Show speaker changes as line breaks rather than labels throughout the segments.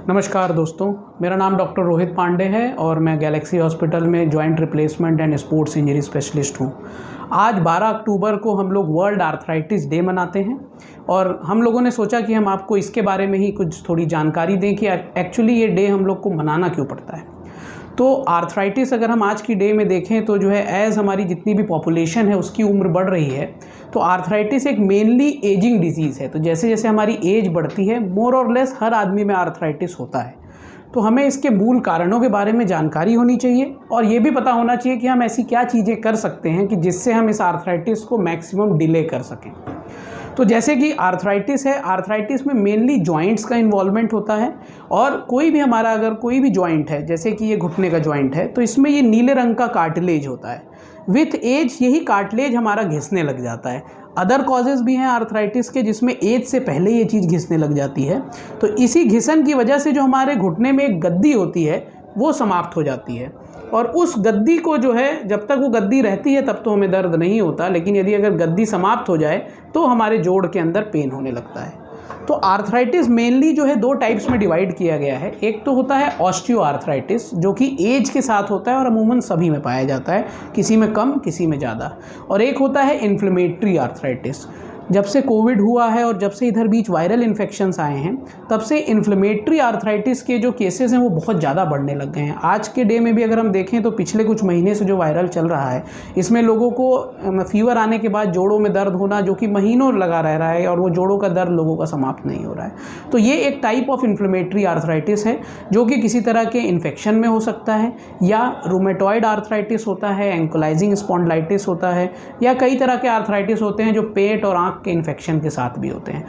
नमस्कार दोस्तों, मेरा नाम डॉक्टर रोहित पांडे है और मैं गैलेक्सी हॉस्पिटल में joint replacement and sports injury specialist हूँ। आज 12 अक्टूबर को हम लोग वर्ल्ड आर्थराइटिस डे मनाते हैं और हम लोगों ने सोचा कि हम आपको इसके बारे में ही कुछ थोड़ी जानकारी दें कि एक्चुअली ये डे हम लोग को मनाना क्यों पड़ता है। तो आर्थराइटिस अगर हम आज की डे में देखें तो जो है एज़ हमारी जितनी भी पॉपुलेशन है उसकी उम्र बढ़ रही है, तो आर्थराइटिस एक मेनली एजिंग डिजीज़ है। तो जैसे जैसे हमारी एज बढ़ती है मोर और लेस हर आदमी में आर्थराइटिस होता है। तो हमें इसके मूल कारणों के बारे में जानकारी होनी चाहिए और ये भी पता होना चाहिए कि हम ऐसी क्या चीज़ें कर सकते हैं कि जिससे हम इस आर्थराइटिस को मैक्सिमम डिले कर सकें। तो जैसे कि आर्थराइटिस है, आर्थराइटिस में मेनली जॉइंट्स का इन्वॉल्वमेंट होता है और कोई भी हमारा अगर कोई भी जॉइंट है, जैसे कि ये घुटने का जॉइंट है, तो इसमें ये नीले रंग का कार्टिलेज होता है। विथ एज यही कार्टिलेज हमारा घिसने लग जाता है। अदर कॉजेज़ भी हैं आर्थराइटिस के जिसमें एज से पहले ये चीज़ घिसने लग जाती है। तो इसी घिसन की वजह से जो हमारे घुटने में एक गद्दी होती है वो समाप्त हो जाती है और उस गद्दी को जो है, जब तक वो गद्दी रहती है तब तो हमें दर्द नहीं होता, लेकिन यदि अगर गद्दी समाप्त हो जाए तो हमारे जोड़ के अंदर पेन होने लगता है। तो आर्थराइटिस मेनली जो है दो टाइप्स में डिवाइड किया गया है। एक तो होता है ऑस्टियो आर्थराइटिस जो कि एज के साथ होता है और अमूमन सभी में पाया जाता है, किसी में कम किसी में ज़्यादा। और एक होता है इन्फ्लेमेटरी आर्थराइटिस। जब से कोविड हुआ है और जब से इधर बीच वायरल इन्फेक्शंस आए हैं तब से इन्फ्लेमेटरी आर्थराइटिस के जो केसेस हैं वो बहुत ज़्यादा बढ़ने लग गए हैं। आज के डे में भी अगर हम देखें तो पिछले कुछ महीने से जो वायरल चल रहा है इसमें लोगों को फीवर आने के बाद जोड़ों में दर्द होना जो कि महीनों लगा रह रहा है और वो जोड़ों का दर्द लोगों का समाप्त नहीं हो रहा है। तो ये एक टाइप ऑफ इन्फ्लेमेटरी आर्थराइटिस है जो कि किसी तरह के इन्फेक्शन में हो सकता है, या रूमेटॉइड आर्थराइटिस होता है, एंकोलाइजिंग स्पॉन्डिलाइटिस होता है, या कई तरह के आर्थराइटिस होते हैं जो पेट और आँख के इन्फेक्शन के साथ भी होते हैं।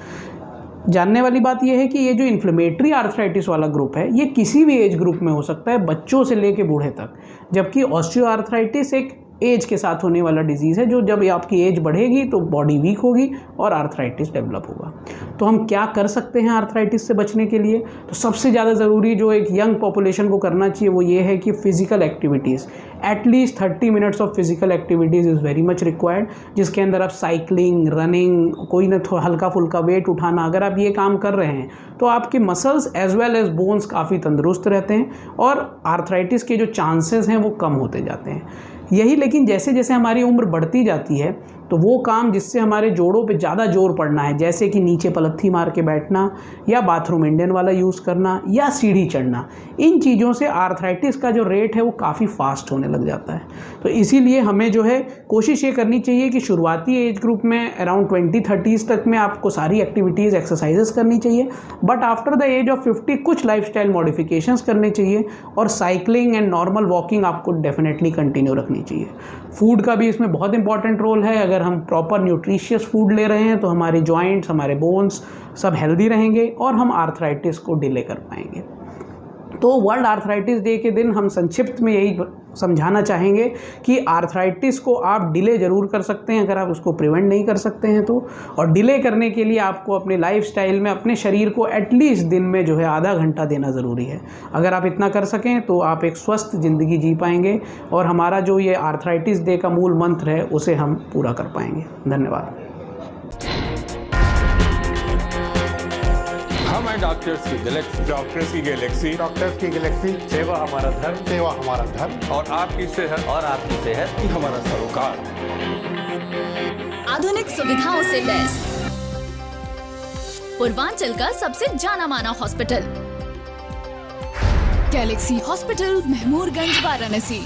जानने वाली बात यह है कि ये जो इन्फ्लेमेटरी आर्थराइटिस वाला ग्रुप है ये किसी भी एज ग्रुप में हो सकता है, बच्चों से लेकर बूढ़े तक, जबकि ऑस्टियो आर्थराइटिस एक एज के साथ होने वाला डिजीज़ है जो जब आपकी एज बढ़ेगी तो बॉडी वीक होगी और आर्थराइटिस डेवलप होगा। तो हम क्या कर सकते हैं आर्थराइटिस से बचने के लिए? तो सबसे ज़्यादा ज़रूरी जो एक यंग पॉपुलेशन को करना चाहिए वो ये है कि physical activities, at least 30 minutes of physical activities is very much required, जिसके अंदर आप साइकिलिंग, रनिंग, कोई ना हल्का फुल्का वेट उठाना, अगर आप ये काम कर रहे हैं तो आपके muscles as well as bones काफ़ी तंदुरुस्त रहते हैं और आर्थराइटिस के जो चांसेस हैं वो कम होते जाते हैं। यही लेकिन जैसे जैसे हमारी उम्र बढ़ती जाती है तो वो काम जिससे हमारे जोड़ों पे ज़्यादा जोर पड़ना है, जैसे कि नीचे पलथी मार के बैठना या बाथरूम इंडियन वाला यूज़ करना या सीढ़ी चढ़ना, इन चीज़ों से आर्थराइटिस का जो रेट है वो काफ़ी फास्ट होने लग जाता है। तो इसीलिए हमें जो है कोशिश ये करनी चाहिए कि शुरुआती एज ग्रुप में अराउंड 20-30s तक में आपको सारी एक्टिविटीज़, एक्सरसाइजेस करनी चाहिए, but after the age of 50 कुछ लाइफस्टाइल मॉडिफिकेशंस करने चाहिए और साइकिलिंग एंड नॉर्मल वॉकिंग आपको डेफिनेटली कंटिन्यू रखनी चाहिए। फूड का भी इसमें बहुत इंपॉर्टेंट रोल है। अगर हम प्रॉपर न्यूट्रिशियस फूड ले रहे हैं तो हमारे जॉइंट्स, हमारे बोन्स सब हेल्दी रहेंगे और हम आर्थराइटिस को डिले कर पाएंगे। तो वर्ल्ड आर्थराइटिस डे के दिन हम संक्षिप्त में यही समझाना चाहेंगे कि आर्थराइटिस को आप डिले ज़रूर कर सकते हैं अगर आप उसको प्रिवेंट नहीं कर सकते हैं तो। और डिले करने के लिए आपको अपने लाइफस्टाइल में अपने शरीर को एटलीस्ट दिन में जो है आधा घंटा देना ज़रूरी है। अगर आप इतना कर सकें तो आप एक स्वस्थ ज़िंदगी जी पाएंगे और हमारा जो ये आर्थराइटिस डे का मूल मंत्र है उसे हम पूरा कर पाएंगे। धन्यवाद।
हम हैं डॉक्टर्स की गैलेक्सी।
डॉक्टर्स की गैलेक्सी।
डॉक्टर्स की गैलेक्सी।
सेवा हमारा धर्म,
सेवा हमारा धर्म
और आपकी सेहत ही हमारा सरोकार।
आधुनिक सुविधाओं से लैस पूर्वांचल का सबसे जाना माना hospital, Galaxy hospital, Mahmoorganj, Varanasi.